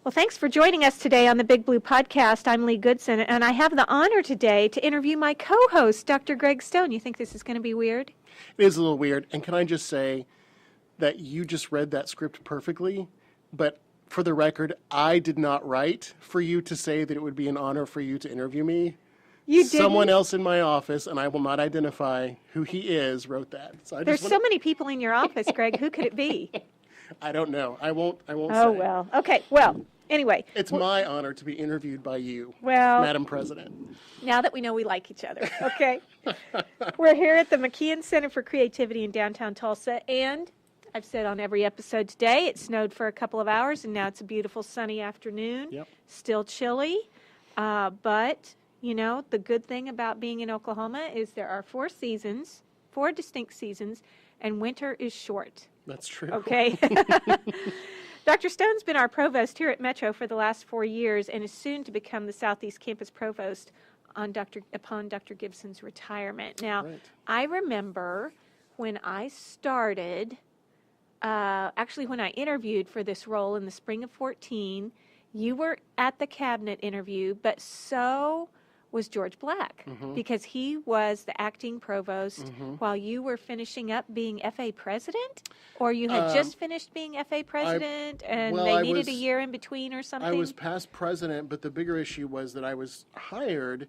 Well, thanks for joining us today on the Big Blue Podcast. I'm Lee Goodson, and I have the honor today to interview my co-host, Dr. Greg Stone. You think this is going to be weird? It is a little weird, and can I just say that you just read that script perfectly, but for the record, I did not write for you to say that it would be an honor for you to interview me. You did. Someone else in my office, and I will not identify who he is, wrote that. So There's so many people in your office, Greg. Who could it be? I don't know. I won't say. Oh, well. Okay. Well, anyway. It's my honor to be interviewed by you, well, Madam President. Now that we know we like each other, okay? We're here at the McKeon Center for Creativity in downtown Tulsa, and I've said on every episode today, it snowed for a couple of hours, and now it's a beautiful sunny afternoon. Yep. Still chilly, but, you know, the good thing about being in Oklahoma is there are 4 seasons, 4 distinct seasons, and winter is short. That's true. Okay. Dr. Stone's been our provost here at Metro for the last 4 years and is soon to become the Southeast Campus provost upon Dr. Gibson's retirement. Now, Right. I remember when I started, actually when I interviewed for this role in the spring of 14, you were at the cabinet interview, but so was George Black, because he was the acting provost while you were finishing up being FA president, or you had just finished being FA president and they needed a year in between or something? I was past president, but the bigger issue was that I was hired.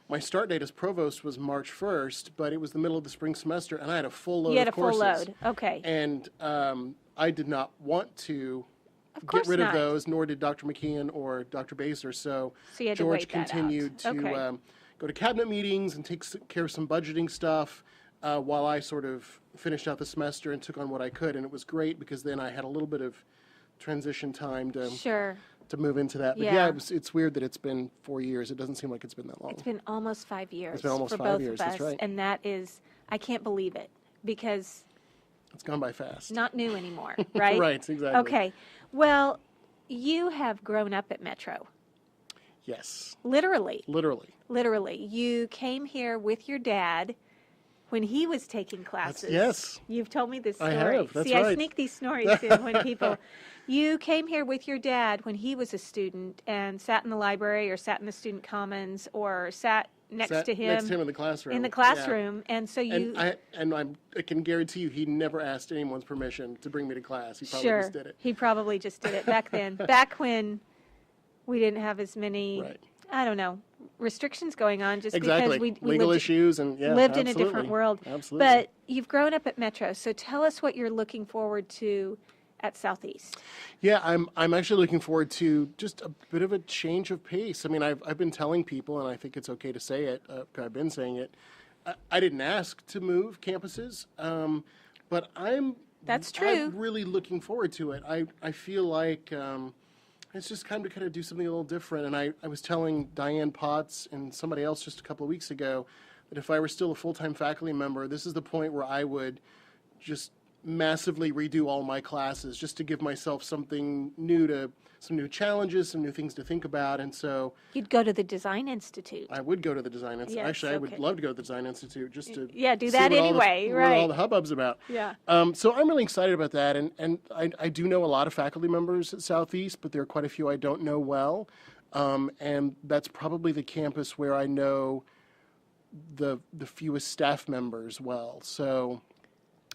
My start date as provost was March 1st, but it was the middle of the spring semester, and I had a full load of courses. You had a full load, okay. And I did not want to course get rid not. of those, nor did Dr. McKeon or Dr. Baser. So you had to George wait that out. continued to Okay. go to cabinet meetings and take care of some budgeting stuff while I sort of finished out the semester and took on what I could. And it was great because then I had a little bit of transition time to Sure. to move into that. But Yeah. it's weird that it's been 4 years. It doesn't seem like it's been that long. It's been almost 5 years It's been almost for 5 both years, of us, that's right. and that is, I can't believe it, because It's gone by fast. not new anymore, right? Right, exactly. Okay. Well, you have grown up at Metro. Yes, Literally. literally. You came here with your dad when he was taking classes. Yes. You've told me this I story. have, that's See, I right. sneak these stories in when people... You came here with your dad when he was a student and sat in the library or sat in the student commons or sat next to him. Next to him in the classroom. In the Yeah. classroom. And so you... I can guarantee you he never asked anyone's permission to bring me to class. He probably Sure. just did it. He probably just did it back then. Back when we didn't have as many, Right. I don't know, restrictions going on just Exactly. because we Legal lived, issues and lived in a absolutely. different world. Absolutely. But you've grown up at Metro, so tell us what you're looking forward to at Southeast. Yeah, I'm actually looking forward to just a bit of a change of pace. I mean, I've been telling people, and I think it's okay to say it. I've been saying it. I didn't ask to move campuses, but That's true. I'm really looking forward to it. I feel like it's just kind of do something a little different. And I was telling Diane Potts and somebody else just a couple of weeks ago that if I were still a full-time faculty member, this is the point where I would just massively redo all my classes just to give myself something new some new challenges, some new things to think about. And so You'd go to the Design Institute. I would go to the Design Institute. Yes, Actually, I okay. would love to go to the Design Institute just to Yeah, do see that what all anyway, what right. all the hubbub's about. Yeah. So I'm really excited about that. And I do know a lot of faculty members at Southeast, but there are quite a few I don't know well. And that's probably the campus where I know the fewest staff members well. So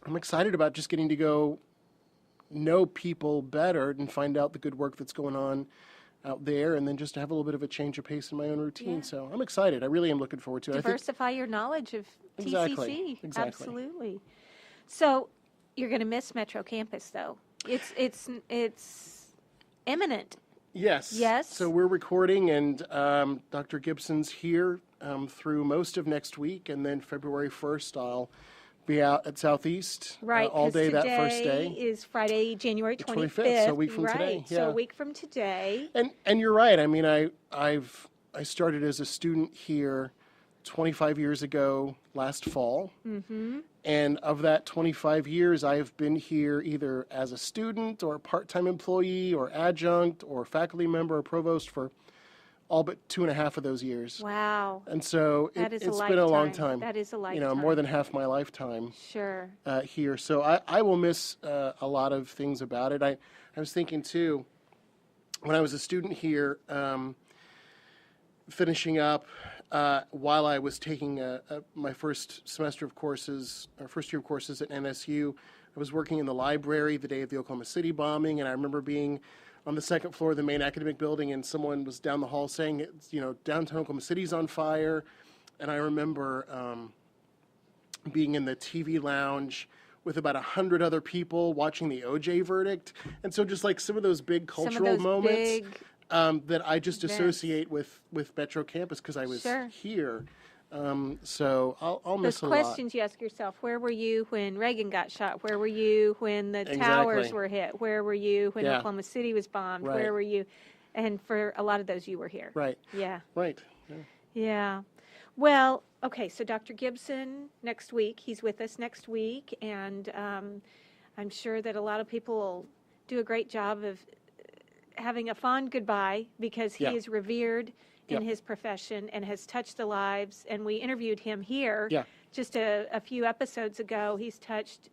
I'm excited about just getting to go know people better and find out the good work that's going on out there, and then just to have a little bit of a change of pace in my own routine. Yeah. So I'm excited. I really am looking forward to it. Diversify your knowledge of Exactly, TCC. exactly. Absolutely. So you're going to miss Metro Campus, though. It's imminent. Yes. Yes. So we're recording, and Dr. Gibson's here through most of next week, and then February 1st I'll be out at Southeast Right, all 'cause day that first today day. is Friday, January 25th. 25th, so a week from right. today, So yeah. a week from today. And you're right. I mean, I started as a student here 25 years ago last fall. Mm-hmm. And of that 25 years, I have been here either as a student or a part-time employee or adjunct or faculty member or provost for all but 2.5 of those years. Wow. And so That is a it's been a long lifetime. time. That is a You lifetime. know, more than half my lifetime Sure. here. So I will miss a lot of things about it. I was thinking too, when I was a student here, finishing up while I was taking my first semester of courses, or first year of courses at NSU. I was working in the library the day of the Oklahoma City bombing, and I remember being on the second floor of the main academic building, and someone was down the hall saying, downtown Oklahoma City's on fire. And I remember being in the TV lounge with about 100 other people watching the OJ verdict. And so just like some of those big cultural moments that I just associate with Metro Campus because I was here. So I'll miss those a lot. questions you ask yourself: where were you when Reagan got shot? Where were you when the towers were hit? Where were you when Oklahoma City was bombed? Right. Where were you? And for a lot of those, you were here. Right. Yeah. Right. Yeah. Well, okay, so Dr. Gibson next week, he's with us next week, and I'm sure that a lot of people will do a great job of having a fond goodbye because he is revered in his profession and has touched the lives, and we interviewed him here just a few episodes ago. He's touched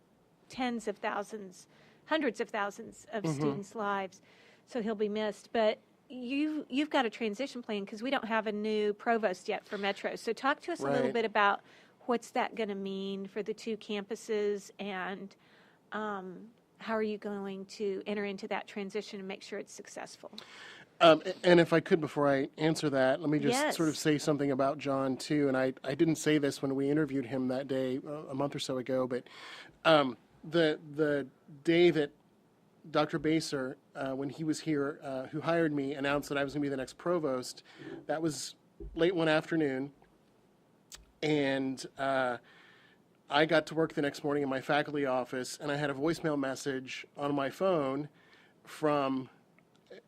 tens of thousands, hundreds of thousands of students' lives, so he'll be missed. But you've got a transition plan because we don't have a new provost yet for Metro. So talk to us a little bit about what's that going to mean for the two campuses, and how are you going to enter into that transition and make sure it's successful? And if I could, before I answer that, let me just sort of say something about John, too. And I didn't say this when we interviewed him that day a month or so ago, but the day that Dr. Baser, when he was here, who hired me, announced that I was going to be the next provost, that was late one afternoon. And I got to work the next morning in my faculty office, and I had a voicemail message on my phone from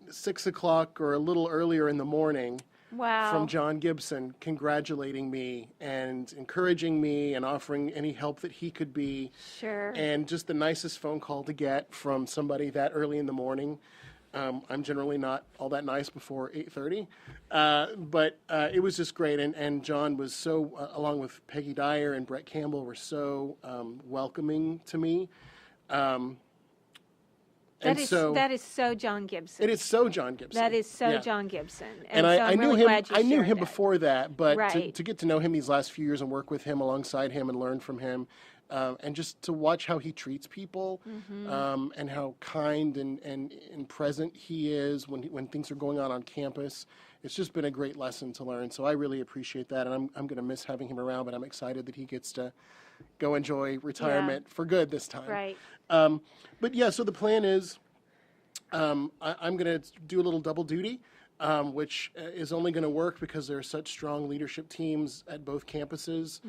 6 o'clock or a little earlier in the morning from John Gibson, congratulating me and encouraging me and offering any help that he could be. Sure. And just the nicest phone call to get from somebody that early in the morning. I'm generally not all that nice before 8:30, but it was just great. And John was so, along with Peggy Dyer and Brett Campbell, were so welcoming to me. That is so John Gibson. It is so John Gibson. That is so John Gibson. And so I knew really him. I knew him that. before that, but Right. to get to know him these last few years and work with him, alongside him, and learn from him, and just to watch how he treats people, and how kind and present he is when things are going on campus, it's just been a great lesson to learn. So I really appreciate that, and I'm going to miss having him around, but I'm excited that he gets to go enjoy retirement for good this time. Right. But yeah, so the plan is I'm going to do a little double duty, which is only going to work because there are such strong leadership teams at both campuses,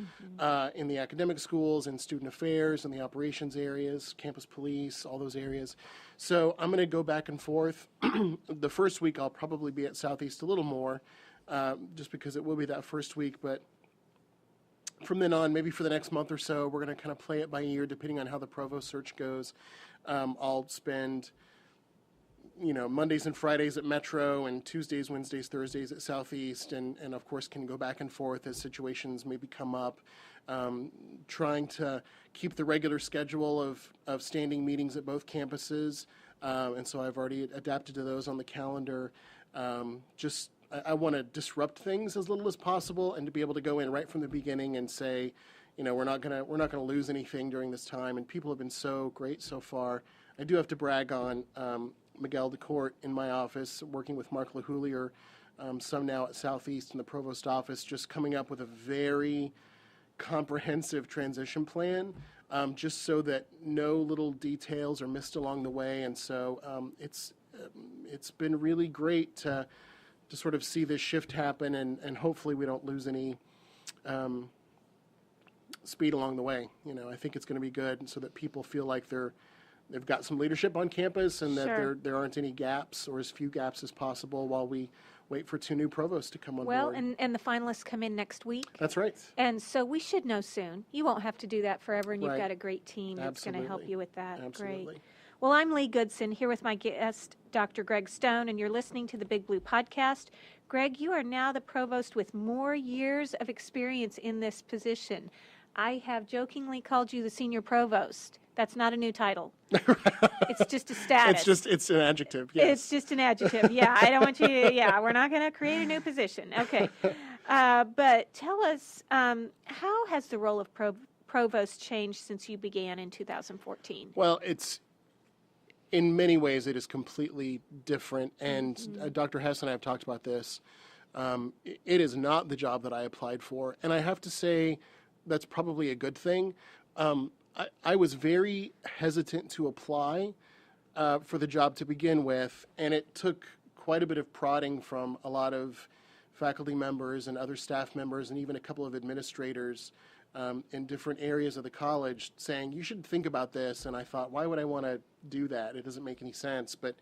in the academic schools, in student affairs, in the operations areas, campus police, all those areas. So I'm going to go back and forth. The first week I'll probably be at Southeast a little more, just because it will be that first week, but from then on, maybe for the next month or so, we're going to kind of play it by ear, depending on how the provost search goes. I'll spend, Mondays and Fridays at Metro, and Tuesdays, Wednesdays, Thursdays at Southeast, and of course can go back and forth as situations maybe come up, trying to keep the regular schedule of standing meetings at both campuses, and so I've already adapted to those on the calendar. I want to disrupt things as little as possible, and to be able to go in right from the beginning and say, we're not gonna lose anything during this time. And people have been so great so far. I do have to brag on Miguel DeCourt in my office, working with Mark LaHoulier, some now at Southeast in the provost office, just coming up with a very comprehensive transition plan, just so that no little details are missed along the way. And so it's been really great to sort of see this shift happen, and hopefully we don't lose any speed along the way. I think it's going to be good, so that people feel like they've got some leadership on campus, and that there aren't any gaps, or as few gaps as possible, while we wait for 2 new provosts to come on board. Well, and the finalists come in next week. That's right. And so we should know soon. You won't have to do that forever, and you've Right. got a great team that's going to help you with that. Absolutely. Great. Well, I'm Lee Goodson, here with my guest, Dr. Greg Stone, and you're listening to the Big Blue Podcast. Greg, you are now the provost with more years of experience in this position. I have jokingly called you the senior provost. That's not a new title. It's just a status. It's an adjective. Yes. It's just an adjective. Yeah, I don't want you to, yeah, we're not going to create a new position. Okay. But tell us, how has the role of provost changed since you began in 2014? Well, in many ways, it is completely different. And Dr. Hess and I have talked about this. It is not the job that I applied for. And I have to say, that's probably a good thing. I was very hesitant to apply for the job to begin with, and it took quite a bit of prodding from a lot of faculty members and other staff members and even a couple of administrators in different areas of the college saying, you should think about this. And I thought, why would I want to do that? It doesn't make any sense. But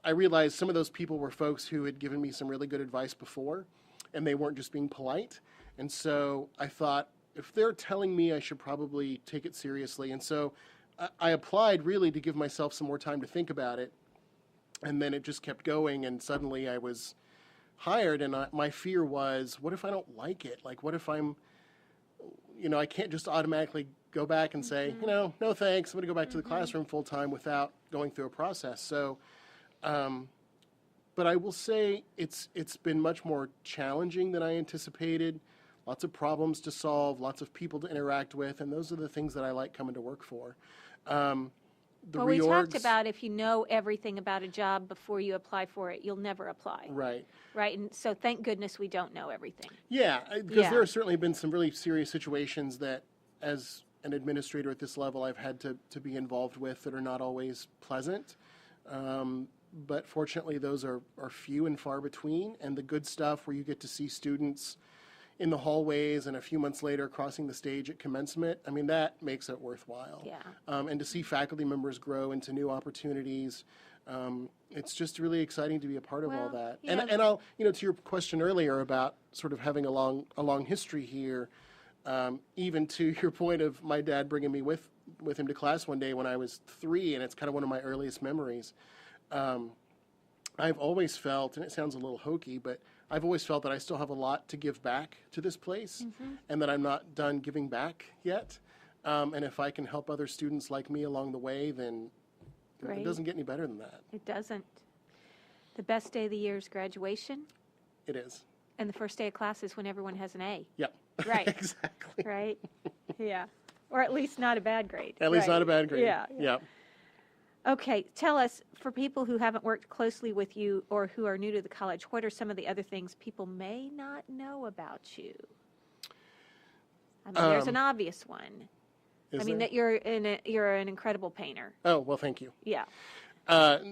I realized some of those people were folks who had given me some really good advice before, and they weren't just being polite. And so I thought, if they're telling me, I should probably take it seriously. And so I applied really to give myself some more time to think about it. And then it just kept going, and suddenly I was hired, and my fear was, what if I don't like it? Like, what if I can't just automatically go back and say, no thanks, I'm going to go back to the classroom full time without going through a process. So, but I will say it's been much more challenging than I anticipated. Lots of problems to solve, lots of people to interact with, and those are the things that I like coming to work for. We talked about if you know everything about a job before you apply for it, you'll never apply. Right. Right, and so thank goodness we don't know everything. Yeah, because there have certainly been some really serious situations that, as an administrator at this level, I've had to be involved with that are not always pleasant. But fortunately, those are few and far between, and the good stuff where you get to see students in the hallways and a few months later crossing the stage at commencement, I mean, that makes it worthwhile. Yeah. And to see faculty members grow into new opportunities, it's just really exciting to be a part of all that. Yeah. And I'll, to your question earlier about sort of having a long history here, even to your point of my dad bringing me with him to class one day when I was 3, and it's kind of one of my earliest memories. I've always felt, and it sounds a little hokey, but I've always felt that I still have a lot to give back to this place, and that I'm not done giving back yet. And if I can help other students like me along the way, then it doesn't get any better than that. It doesn't. The best day of the year is graduation. It is. And the first day of class is when everyone has an A. Yep. Right. Exactly. Right? Yeah. Or at least not a bad grade. At least not a bad grade. Yeah. Yep. Okay, tell us, for people who haven't worked closely with you or who are new to the college, what are some of the other things people may not know about you? I mean, there's an obvious one. That you're an incredible painter. Oh, well, thank you. Yeah.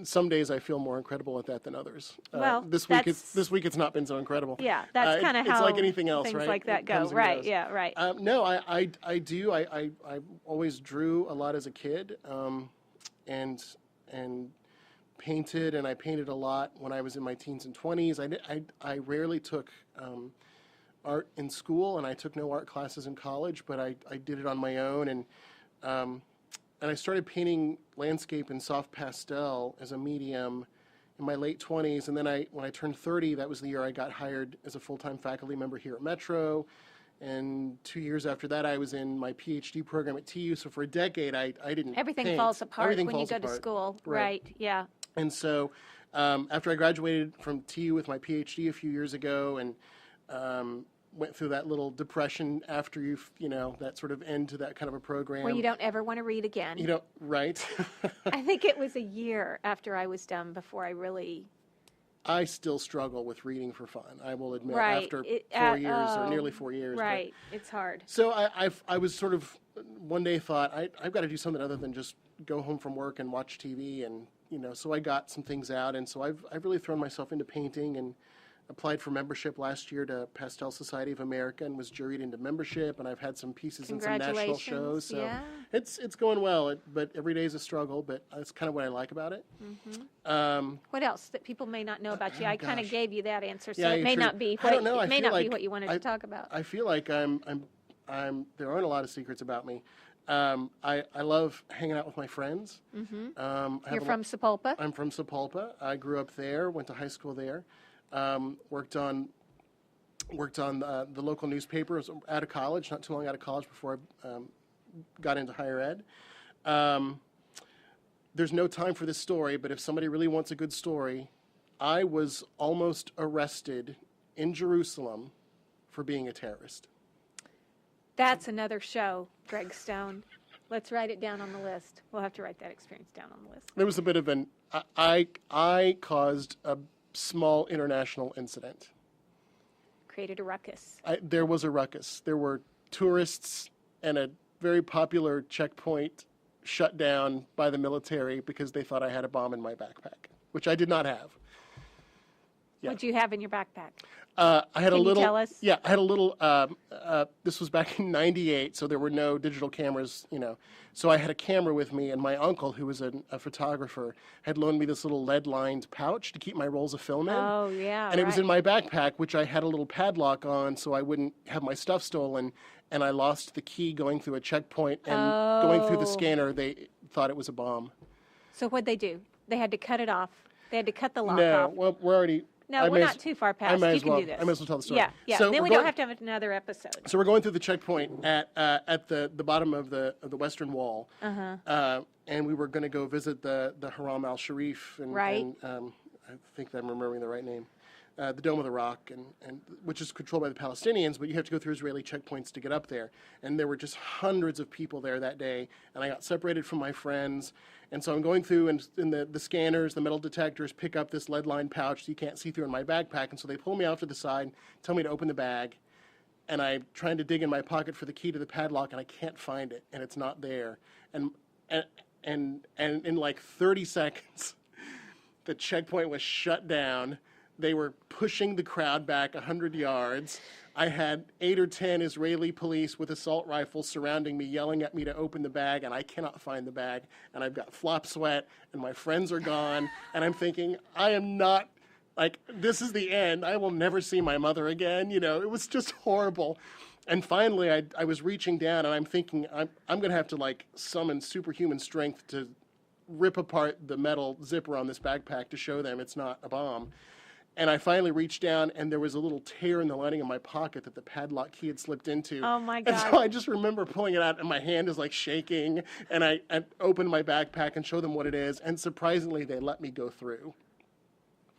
Some days I feel more incredible at that than others. Well, this week it's not been so incredible. Yeah, that's kind of how it's like anything else, things right? like that go. Right. Yeah. Right. No, I do. I always drew a lot as a kid, and painted, and I painted a lot when I was in my teens and 20s. I rarely took art in school, and I took no art classes in college, but I did it on my own, and I started painting landscape in soft pastel as a medium in my late 20s, and then when I turned 30, that was the year I got hired as a full-time faculty member here at Metro, and 2 years after that, I was in my PhD program at TU, so for a decade, I didn't Everything paint. falls apart Everything when falls you go apart. to school. Right. Yeah. And so after I graduated from TU with my PhD a few years ago, and went through that little depression after that sort of end to that kind of a program. Where you don't ever want to read again. Right. I think it was a year after I was done before I really... I still struggle with reading for fun, I will admit, Right. after 4 years or nearly 4 years. Right. It's hard. So I was sort of, one day thought, I've got to do something other than just go home from work and watch TV, and, so I got some things out, and so I've really thrown myself into painting, and applied for membership last year to Pastel Society of America and was juried into membership, and I've had some pieces in some national shows. So yeah. it's going well, but every day is a struggle, but that's kind of what I like about it. What else that people may not know about you? I kind of gave you that answer, so Yeah, it may true. not be I don't know. what, I it may feel not be like what you wanted to talk about. I feel like there aren't a lot of secrets about me. I love hanging out with my friends. You're from Sepulpa? I'm from Sepulpa. I grew up there, went to high school there. Worked on worked on the local newspaper. I was out of college, not too long out of college before I got into higher ed. There's no time for this story, but if somebody really wants a good story, I was almost arrested in Jerusalem for being a terrorist. That's another show, Greg Stone. Let's write it down on the list. We'll have to write that experience down on the list. There was a bit of I caused a small international incident. Created a ruckus. There was a ruckus. There were tourists and a very popular checkpoint shut down by the military because they thought I had a bomb in my backpack, which I did not have. Yeah. What'd you have in your backpack? I had Can a little. you tell us? Yeah, I had a little. This was back in '98, so there were no digital cameras, you know. So I had a camera with me, and my uncle, who was a photographer, had loaned me this little lead-lined pouch to keep my rolls of film in. Oh, yeah. And it was in my backpack, which I had a little padlock on, so I wouldn't have my stuff stolen. And I lost the key going through a checkpoint, and going through the scanner, they thought it was a bomb. So what'd they do? They had to cut it off. They had to cut the lock No, off. well, we're already. No, we're not too far past. I may You as can well. do this. I may as well tell the story. Yeah, yeah. So Then we we're don't going- have to have another episode. So we're going through the checkpoint at the bottom of the Western Wall, and we were going to go visit the Haram al Sharif, and, Right. and I think I'm remembering the right name, the Dome of the Rock, and which is controlled by the Palestinians, but you have to go through Israeli checkpoints to get up there. And there were just hundreds of people there that day, and I got separated from my friends. And so I'm going through, and the scanners, the metal detectors pick up this lead-lined pouch that you can't see through in my backpack. And so they pull me off to the side, tell me to open the bag. And I'm trying to dig in my pocket for the key to the padlock, and I can't find it, and it's not there. And in like 30 seconds, the checkpoint was shut down. They were pushing the crowd back 100 yards. I had 8 or 10 Israeli police with assault rifles surrounding me, yelling at me to open the bag, and I cannot find the bag. And I've got flop sweat, and my friends are gone. And I'm thinking, I am not, like, this is the end. I will never see my mother again. You know, it was just horrible. And finally, I was reaching down, and I'm thinking, I'm going to have to, like, summon superhuman strength to rip apart the metal zipper on this backpack to show them it's not a bomb. And I finally reached down, and there was a little tear in the lining of my pocket that the padlock key had slipped into. Oh, my And God. so I just remember pulling it out, and my hand is like shaking. And I opened my backpack and showed them what it is. And surprisingly, they let me go through.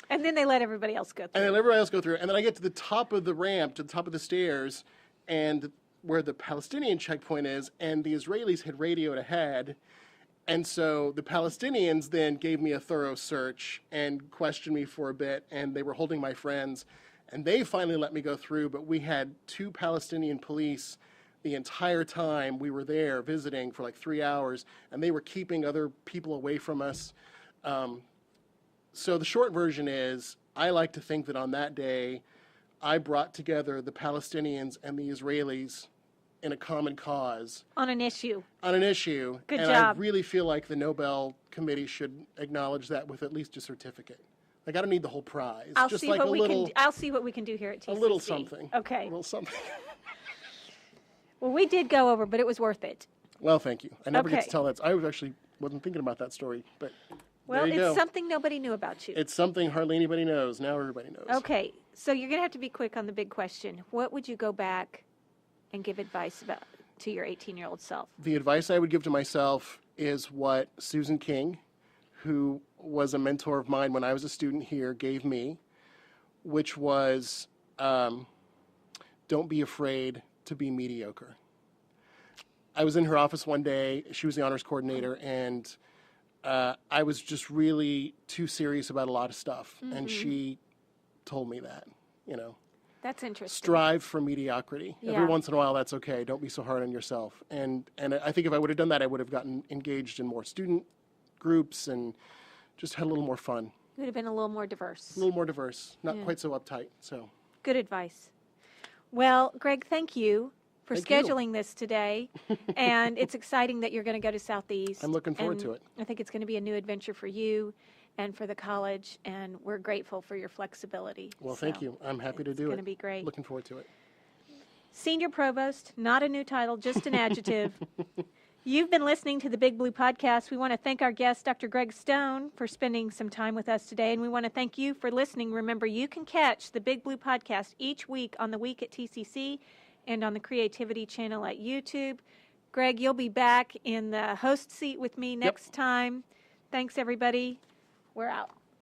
And then they let everybody else go And through. they let everybody else go through. And then I get to the top of the ramp, to the top of the stairs, and where the Palestinian checkpoint is, and the Israelis had radioed ahead. And so the Palestinians then gave me a thorough search and questioned me for a bit, and they were holding my friends. And they finally let me go through, but we had 2 Palestinian police the entire time we were there visiting for like 3 hours, and they were keeping other people away from us. So the short version is, I like to think that on that day, I brought together the Palestinians and the Israelis in a common cause. On an issue. On an issue. Good and job. I really feel like the Nobel Committee should acknowledge that with at least a certificate. Like, I don't need the whole prize. I'll Just see like what a we little, can. I'll see what we can do here at TCC. a little something. Okay. A little something. Well, we did go over, but it was worth it. Well, thank you. I never get Okay. to tell that. I actually wasn't thinking about that story, but Well, there you it's go. something nobody knew about you. It's something hardly anybody knows. Now everybody knows. Okay, so you're going to have to be quick on the big question. What would you go back and give advice about to your 18-year-old self? The advice I would give to myself is what Susan King, who was a mentor of mine when I was a student here, gave me, which was don't be afraid to be mediocre. I was in her office one day. She was the honors coordinator, and I was just really too serious about a lot of stuff. And she told me that, you know. That's interesting. Strive for mediocrity. Yeah. Every once in a while, that's okay. Don't be so hard on yourself. And I think if I would have done that, I would have gotten engaged in more student groups and just had a little more fun, You would have been a little more diverse. a little more diverse, not quite so uptight. So Good advice. Well, Greg, thank you for Thank you. scheduling this today. And it's exciting that you're going to go to Southeast. I'm looking forward and to it. I think it's going to be a new adventure for you and for the college, and we're grateful for your flexibility. Well, thank So you. I'm happy to it's do it. gonna be great. Looking forward to it. Senior Provost, not a new title, just an adjective. You've been listening to the Big Blue Podcast. We want to thank our guest, Dr. Greg Stone, for spending some time with us today. And we want to thank you for listening. Remember, you can catch the Big Blue Podcast each week on the Week at TCC and on the Creativity channel at YouTube. Greg, you'll be back in the host seat with me next time. Thanks, everybody. We're out.